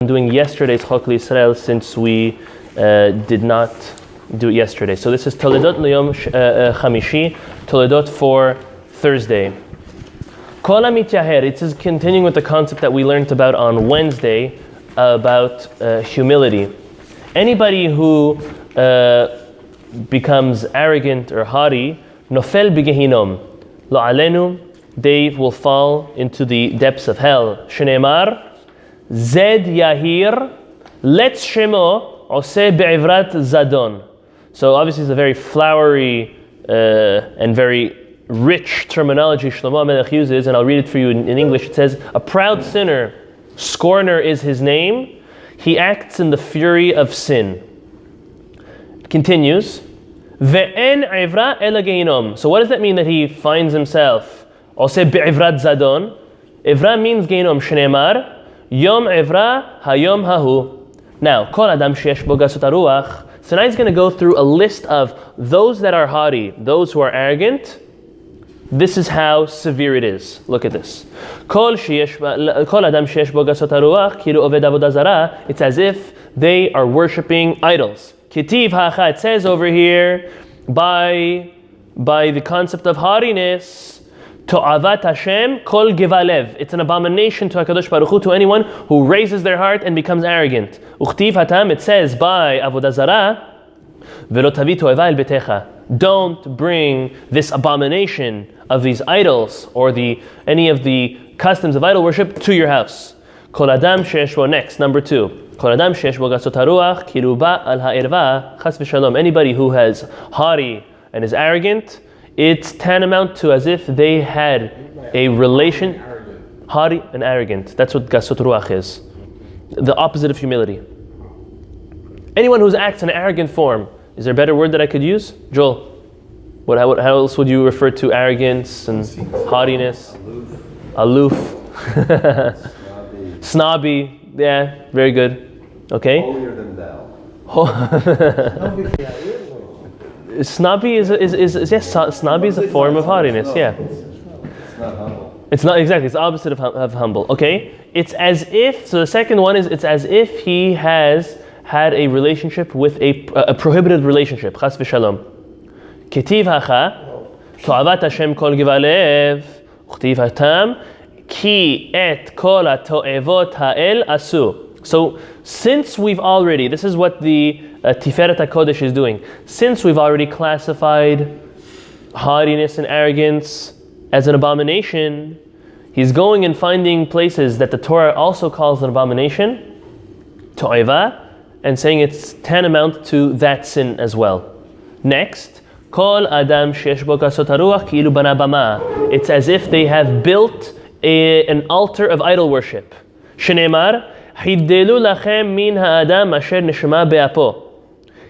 I'm doing yesterday's Chok Israel since we did not do it yesterday. So this is Toledot L'yom Chamishi, Toledot for Thursday. Kol HaMityaher, it is continuing with the concept that we learned about on Wednesday about humility. Anybody who becomes arrogant or haughty, Nofel B'Gehinom, Lo Alenu, they will fall into the depths of hell. Shneimar, Zed Yahir, Letz Shemo, Ose Be'ivrat Zadon. So obviously it's a very flowery and very rich terminology Shlomo HaMelech uses, and I'll read it for you in English. It says, a proud sinner, scorner is his name. He acts in the fury of sin. It continues, Ve'en Ivra Ela Geinom. So what does that mean that he finds himself? Ose Be'ivrat Zadon. Ivra means Geinom. Shneimar, Yom Evra Hayom Hahu. Now, Kol Adam Sheyesh Bo Gasut HaRuach. So now he's going to go through a list of those that are haughty, those who are arrogant. This is how severe it is. Look at this. Kol Adam Sheyesh Bo Gasut HaRuach Kilu Oved Avodah Zarah. It's as if they are worshipping idols. Kitiv Hacha. It says over here, by the concept of haughtiness, To'avat Hashem kol gevalev. It's an abomination to HaKadosh Baruch Hu, to anyone who raises their heart and becomes arrogant. Uchtiv hatam, it says by Avodah Zarah, Velo tavi to'eva el betecha. Don't bring this abomination of these idols or any of the customs of idol worship to your house. Kol adam sheyesh bo, next, number 2. Kol adam sheyesh bo gasot haruach kilu ba al ha'erva chas v'shalom. Anybody who has haughty and is arrogant, it's tantamount to as if they had a relation, haughty and arrogant. That's what gasot ruach is. The opposite of humility. Anyone who acts in an arrogant form. Is there a better word that I could use? Joel, how else would you refer to arrogance and haughtiness? Aloof. Snobby. Yeah, very good. Okay. Holier than thou. Snobby is snobby is a form of haughtiness. Yeah. It's not humble. It's not exactly. It's the opposite of humble. Okay. It's as if. So the second one is, it's as if he has had a relationship with a prohibited relationship. Chas v'shalom. Ketiv hacha to'avat Hashem kol gevalev uchtiv hatam ki et kol ha'to'evot ha'el asu. So since we've already, this is what the Tiferet HaKodesh is doing. Since we've already classified haughtiness and arrogance as an abomination, he's going and finding places that the Torah also calls an abomination, to'eva, and saying it's tantamount to that sin as well. Next, Kol Adam Sheyesh Bo Gasot HaRuach Ki'ilu Bana Bama. It's as if they have built an altar of idol worship. Shneimar, Hiddelu lachem min ha'adam asher neshama be'apo.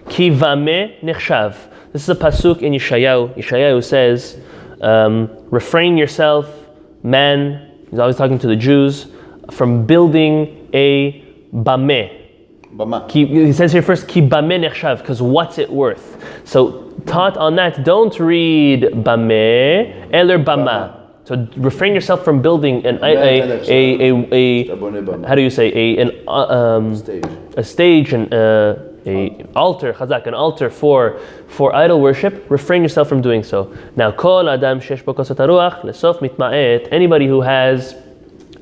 Ki vame nechshav. This is a pasuk in Yeshayahu. Yeshayahu says, refrain yourself, man, he's always talking to the Jews, from building a bameh. He says here first, ki bameh nechshav, because what's it worth? So taught on that, don't read bameh, eller bama. So refrain yourself from building how do you say, a stage and a altar, chazak, an altar for idol worship. Refrain yourself from doing so. Now, kol adam sheyesh bo gasot haruach lesof mitma'et. Anybody who has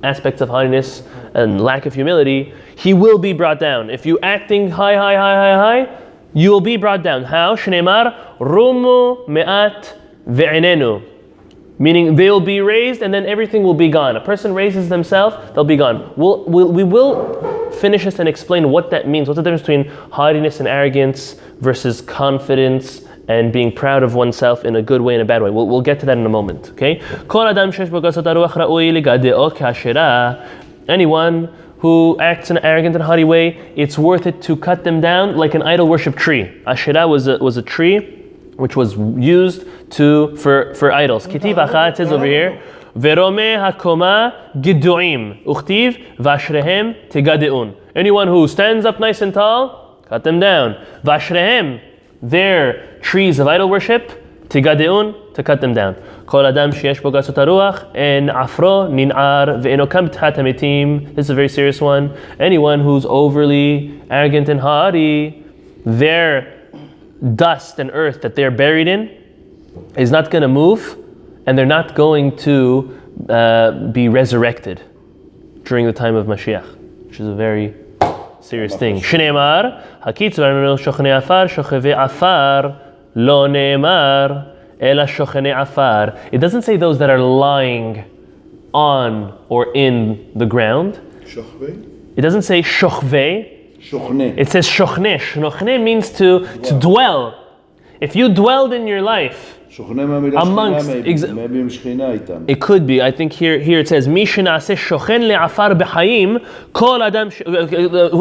aspects of haughtiness and lack of humility, he will be brought down. If you acting high, you will be brought down. How? Shneimar rumu me'at ve'enenu. Meaning they'll be raised and then everything will be gone. A person raises themselves, they'll be gone. We will finish this and explain what that means. What's the difference between haughtiness and arrogance versus confidence and being proud of oneself in a good way and a bad way. We'll get to that in a moment. Okay? Anyone who acts in an arrogant and haughty way, it's worth it to cut them down like an idol worship tree. Asherah was a tree which was used for idols. Kitiv hacha, it says over here, Verome hakoma giduim uchtiv vashrehem tegadeun. Anyone who stands up nice and tall, cut them down. Vashrehem, their trees of idol worship, Tigadeun, to cut them down. Kol adam sheyesh bo gasut haruach, en afro nin'ar ve'eno kam t'chat hametim. This is a very serious one. Anyone who's overly arrogant and haughty, their dust and earth that they're buried in is not going to move, and they're not going to be resurrected during the time of Mashiach, which is a very serious thing. Shneimar, hakitzur shochne afar, shocheve afar, lo neemar, ela shochne afar. It doesn't say those that are lying on or in the ground. Shochve? It doesn't say shochve. Shochne. It says shochne. Shochne means to dwell. If you dwelled in your life amongst, it could be. I think here it says mishnase shochen le'afar b'chayim kol adam.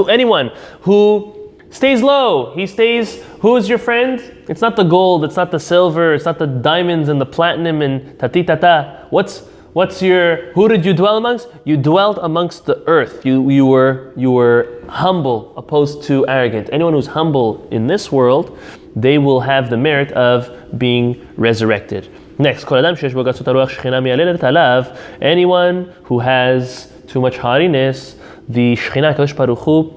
Anyone who stays low, he stays. Who is your friend? It's not the gold. It's not the silver. It's not the diamonds and the platinum and tatitata. What's your? Who did you dwell amongst? You dwelt amongst the earth. You were humble, opposed to arrogant. Anyone who's humble in this world, they will have the merit of being resurrected. Next, anyone who has too much haughtiness, the Shekhinah Kadosh Baruch Hu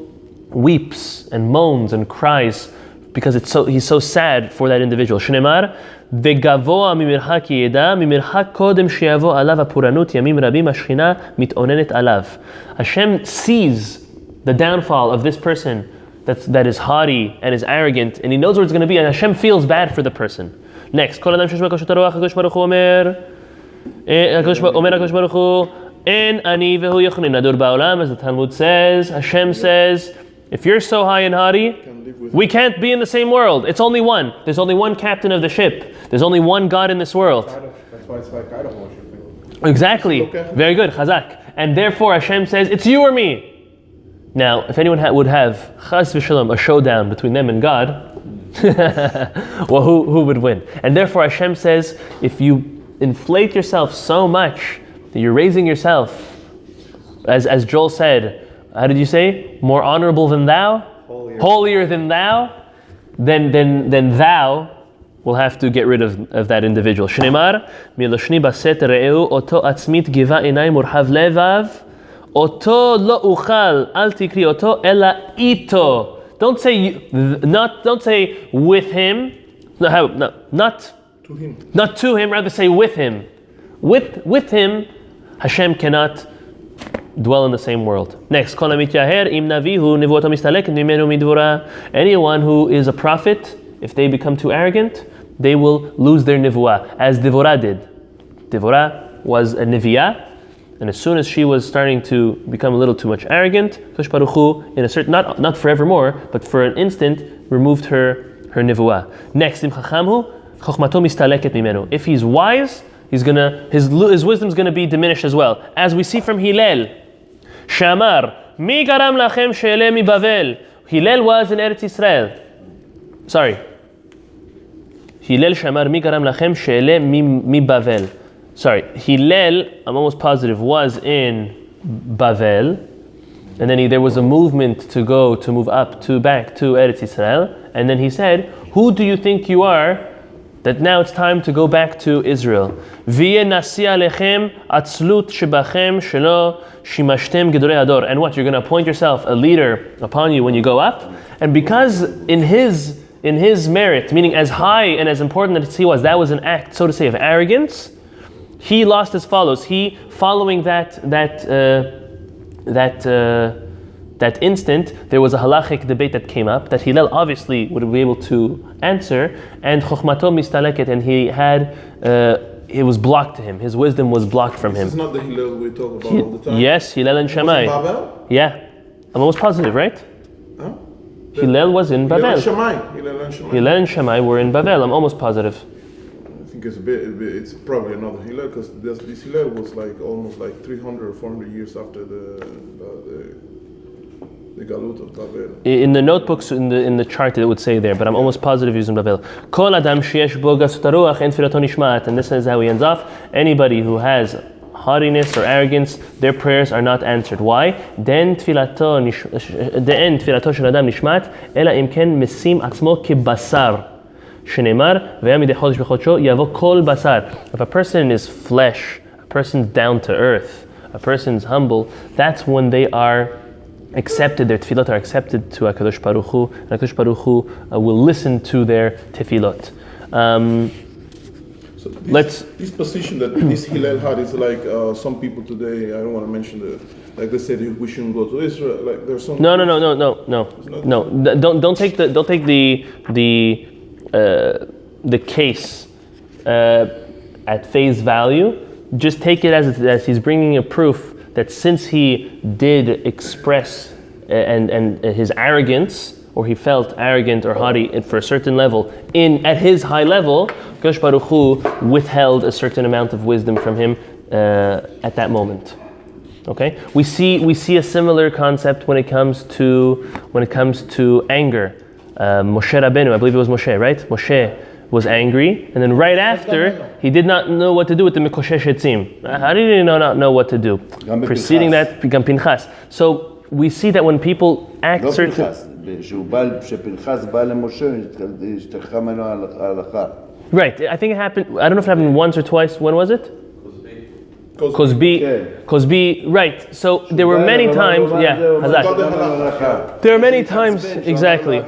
weeps and moans and cries because he's so sad for that individual. Shneimar, וגבוה ממרחק ידע, ממרחק קודם שיבוא עליו הפורענות ימים רבים השכינה מתאוננת עליו. Hashem sees the downfall of this person that is haughty and is arrogant, and he knows where it's going to be, and Hashem feels bad for the person. Next, כל אדם שיש בו קשות הרוח, הקדוש ברוך הוא אומר הקדוש ברוך הוא, אין אני והוא יכולים לדור בעולם, as the Talmud says, Hashem says, if you're so high and haughty, we can't be in the same world. It's only one. There's only one captain of the ship. There's only one God in this world. That's why it's like idol worship. Exactly. Very good, Chazak. And therefore Hashem says, it's you or me. Now, if anyone would have Chaz v'Shalom, a showdown between them and God, well, who would win? And therefore Hashem says, if you inflate yourself so much that you're raising yourself, as Joel said, how did you say? More honorable than thou? Holier than thou? Then thou will have to get rid of that individual. Shneimar, miloshni baset re'eu, oto atzmit giva inay murhav levav, oto lo uchal, al tikri oto, ela ito. Don't say with him, not To him. Not to him, rather say with him. With him, Hashem cannot dwell in the same world. Next, anyone who is a prophet, if they become too arrogant, they will lose their nivuah, as Devorah did. Devorah was a niviyah, and as soon as she was starting to become a little too much arrogant, Kadosh Baruch Hu, in a certain, not forevermore, but for an instant, removed her nivuah. Next, if he's wise, his wisdom is gonna be diminished as well, as we see from Hillel. Shamar, mi garam lachem she'ele mi Bavel. Hillel was in Eretz Israel. Sorry. Hillel Shamar, mi garam lachem she'ele mi Bavel. Sorry, Hillel, I'm almost positive, was in Bavel, and then there was a movement to move up back to Eretz Israel, and then he said, "Who do you think you are? That now it's time to go back to Israel. And what, you're going to appoint yourself a leader upon you when you go up? And because in his merit, meaning as high and as important as he was, that was an act, so to say, of arrogance, he lost as follows. He, following that instant, there was a halachic debate that came up that Hillel obviously would be able to answer, and chokhmato mistaleket, and it was blocked to him. His wisdom was blocked from him. This is not the Hillel we talk about all the time. Yes, Hillel and Shammai. Yeah. I'm almost positive, right? Huh? Hillel was in Bavel. Hillel and Shammai were in Bavel. I'm almost positive. I think it's probably another Hillel, because this Hillel was almost 300 or 400 years after the Galut of Bavel. In the notebooks, in the chart, it would say there, but I'm almost positive using Bavel. Kol adam sheyesh bo gasut haruach en tfilato nishmat, and this is how he ends off. Anybody who has haughtiness or arrogance, their prayers are not answered. Why? Den tfilato shel adam nishmat, ela im ken mesim atzmo kebasar. Shenemar ve'ya midei chodesh b'chodesho yavo kol basar. If a person is flesh, a person's down to earth, a person's humble, that's when they are accepted, their tefillot are accepted to HaKadosh Baruch Hu, and HaKadosh Baruch Hu will listen to their tefillot. So this position that this Hillel had is like some people today. I don't want to mention like they said we shouldn't go to Israel. Like there's some. No. Don't take the case at face value. Just take it as he's bringing a proof that since he did express and his arrogance, or he felt arrogant or haughty for a certain level, at his high level, Kadosh Baruch Hu withheld a certain amount of wisdom from him at that moment. Okay, we see a similar concept when it comes to anger. Moshe Rabbeinu, I believe it was Moshe, right? Moshe was angry, and then right after he did not know what to do with the Mikoshesh Etzim. How did he not know what to do? Preceding that, become Pinchas. So we see that when people act certain. Right, I think it happened. I don't know if it happened once or twice. When was it? Cosby, right. So there were many times, Hazak. There are many times, exactly.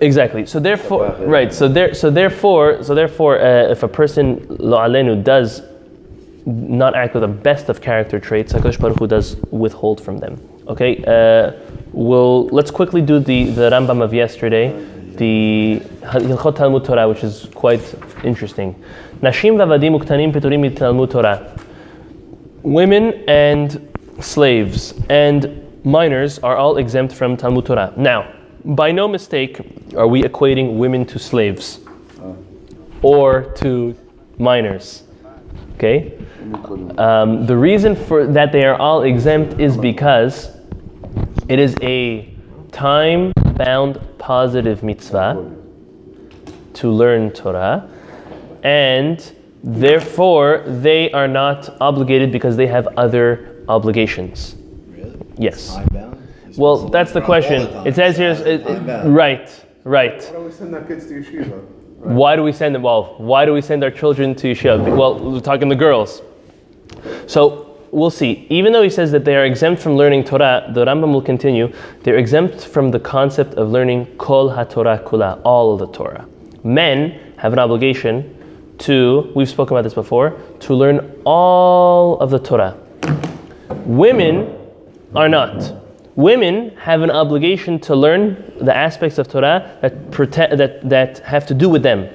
Exactly. So therefore, right. So therefore, if a person lo alenu does not act with the best of character traits, HaKadosh Baruch Hu does withhold from them. Okay. Let's quickly do the Rambam of yesterday, the Hilchot Talmud Torah, which is quite interesting. Nashim v'avadim uktanim piturim mitalmud Torah. Women and slaves and minors are all exempt from Talmud Torah. Now, by no mistake are we equating women to slaves or to minors. Okay? The reason for that they are all exempt is because it is a time-bound positive mitzvah to learn Torah, and therefore they are not obligated because they have other obligations. Really? Yes. Time-bound? Well, that's the question. It says here, right. Why don't we send our kids to yeshiva? Right. Why do we send them? Well, why do we send our children to yeshiva? Well, we're talking the girls. So we'll see. Even though he says that they are exempt from learning Torah, the Rambam will continue. They're exempt from the concept of learning Kol HaTorah Kula, all of the Torah. Men have an obligation to, we've spoken about this before, to learn all of the Torah. Women are not. Women have an obligation to learn the aspects of Torah that have to do with them.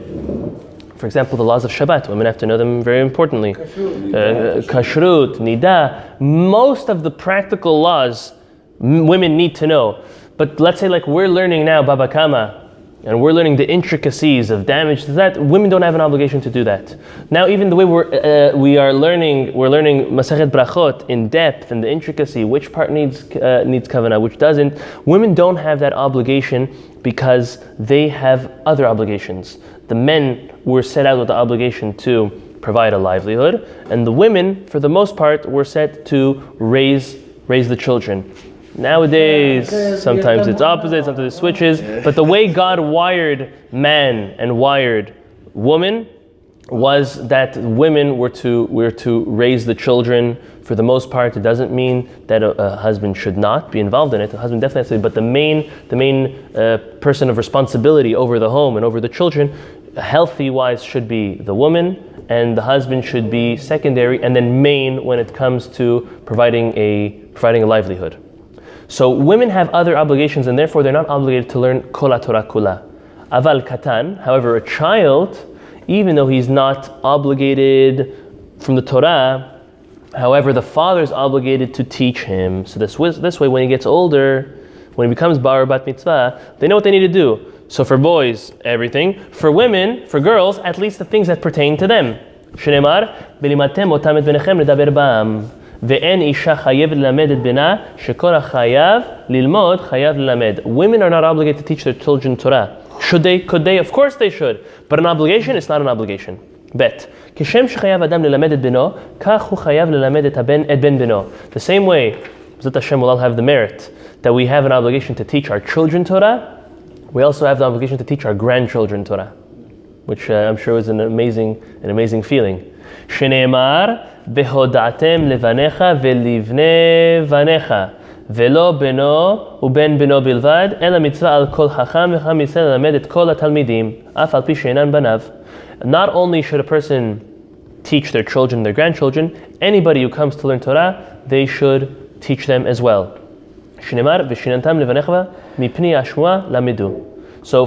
For example, the laws of Shabbat, women have to know them very importantly. Kashrut, Nida, most of the practical laws women need to know. But let's say like we're learning now Baba Kama, and we're learning the intricacies of damage to that, women don't have an obligation to do that. Now even the way we're learning Masechet Brachot in depth and the intricacy, which part needs kavanah, which doesn't, women don't have that obligation because they have other obligations. The men were set out with the obligation to provide a livelihood, and the women, for the most part, were set to raise the children. Nowadays, sometimes it's opposite, sometimes it switches, but the way God wired man and wired woman was that women were to raise the children. For the most part, it doesn't mean that a husband should not be involved in it. The husband definitely has to be, but the main person of responsibility over the home and over the children, healthy-wise, should be the woman, and the husband should be secondary, and then main when it comes to providing a livelihood. So women have other obligations, and therefore they're not obligated to learn Kol HaTorah Kula. Aval Katan, however, a child, even though he's not obligated from the Torah, however, the father is obligated to teach him. So this way, when he gets older, when he becomes bar or bat mitzvah, they know what they need to do. So for boys, everything. For women, for girls, at least the things that pertain to them. Shenemar, belimatem otam et benechem ledaber ba'am. Ve'en isha chayev lelamed et bena, shekol chayav lilmod chayav lelamed. Women are not obligated to teach their children Torah. Should they? Could they? Of course they should. But an obligation is not an obligation. Bet. Kishem shechayav adam lelamed et beno, kach hu chayav lelamed et ben beno. The same way, Zot Hashem will all have the merit that we have an obligation to teach our children Torah. We also have the obligation to teach our grandchildren Torah, which I'm sure is an amazing feeling. Shneimar v'hodatem levanecha ve'livnei vanecha ve'lo beno uben beno bilvad ela mitzvah al kol chacham v'cham yisrael lelamed et kol hatalmidim af al pi she'enan banav. Not only should a person teach their children, their grandchildren, anybody who comes to learn Torah, they should teach them as well. Shneimar v'shinantam levanecha mipni ashmua lamidu. So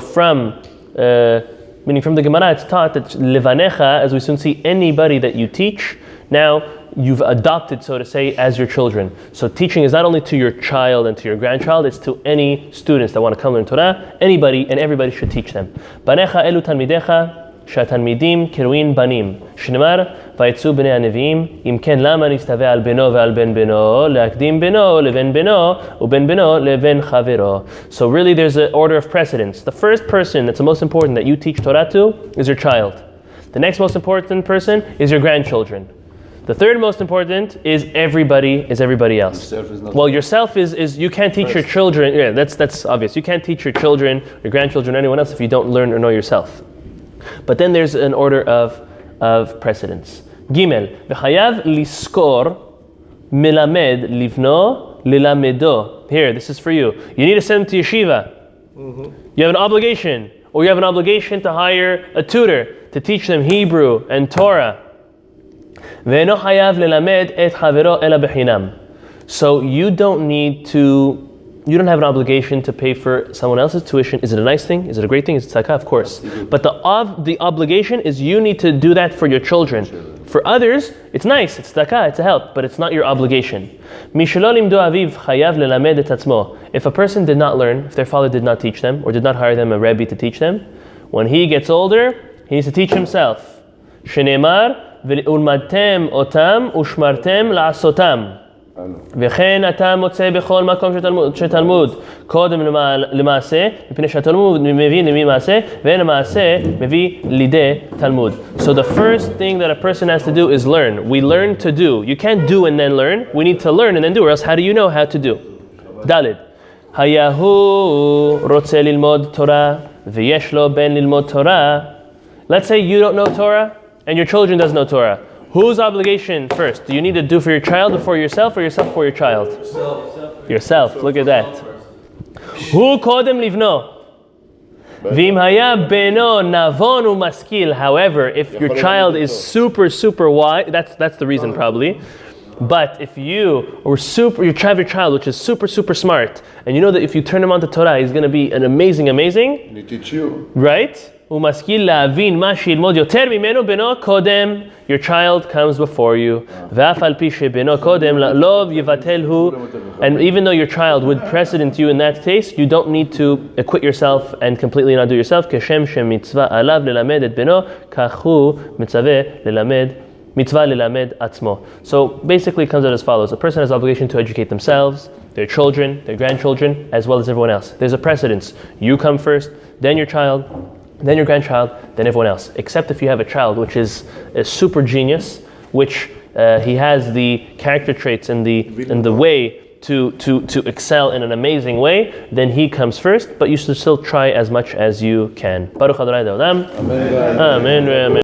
meaning from the Gemara, it's taught that levanecha, as we soon see, anybody that you teach, now you've adopted, so to say, as your children. So teaching is not only to your child and to your grandchild, it's to any students that want to come learn Torah. Anybody and everybody should teach them. Banecha elu talmidecha שהתלמידים קרויים בנים, שנאמר ויצאו בני הנביאים, אם כן למה נסתווה על בנו ועל בן בנו, להקדים בנו לבן בנו, ובן בנו לבן חברו. So really there's an order of precedence. The first person that's the most important that you teach Torah to is your child. The next most important person is your grandchildren. The third most important is everybody else. Well, yourself is you can't teach your children. Yeah, that's obvious. You can't teach your children, your grandchildren, anyone else if you don't learn or know yourself. But then there's an order of precedence. Gimel, v'chayav liskor melamed livno lilamedo. Here, this is for you. You need to send them to yeshiva. You have an obligation, or you have an obligation to hire a tutor to teach them Hebrew and Torah. Ve'eno chayav lelamed et chavero ela bechinam. So you don't have an obligation to pay for someone else's tuition. Is it a nice thing? Is it a great thing? Is it tzedakah? Of course. But the obligation is you need to do that for your children. For others, it's nice, it's tzedakah, it's a help, but it's not your obligation. If a person did not learn, if their father did not teach them, or did not hire them a rebbe to teach them, when he gets older, he needs to teach himself. Shneimar v'ulmadtem otam ushmartem la'asotam. וכן אתה מוצא בכל מקום שתלמוד קודם למעשה מפני שהתלמוד מביא למי מעשה ואין המעשה מביא לידי תלמוד. So the first thing that a person has to do is learn. We learn to do. You can't do and then learn. We need to learn and then do, or else how do you know how to do? ד' היה הוא רוצה ללמוד תורה ויש לו בן ללמוד תורה. Let's say you don't know Torah and your children doesn't know Torah. Whose obligation first? Do you need to do for your child before yourself, or yourself before your child? Yourself. Look at that. Who kodem livno? V'im haya beno navon umaskil. However, if your child is super wise, that's the reason probably. But if you have your child which is super smart, and you know that if you turn him on to Torah, he's going to be an amazing. He teach you. Right? ומשכיל להבין מה שילמוד יותר ממנו בנו קודם, your child comes before you. ואף על פי שבנו קודם לא יבטל הוא. And even though your child would precedent you in that case, you don't need to acquit yourself and completely not do yourself. כשם שמצווה עליו ללמד את בנו, כך הוא מצווה ללמד עצמו. So basically it comes out as follows. A person has obligation to educate themselves, their children, their grandchildren, as well as everyone else. There's a precedence. You come first, then your child, then your grandchild, then everyone else. Except if you have a child which is a super genius, which he has the character traits and the way to excel in an amazing way, then he comes first, but you should still try as much as you can. Baruch Adonai Le'olam. Amen. Amen.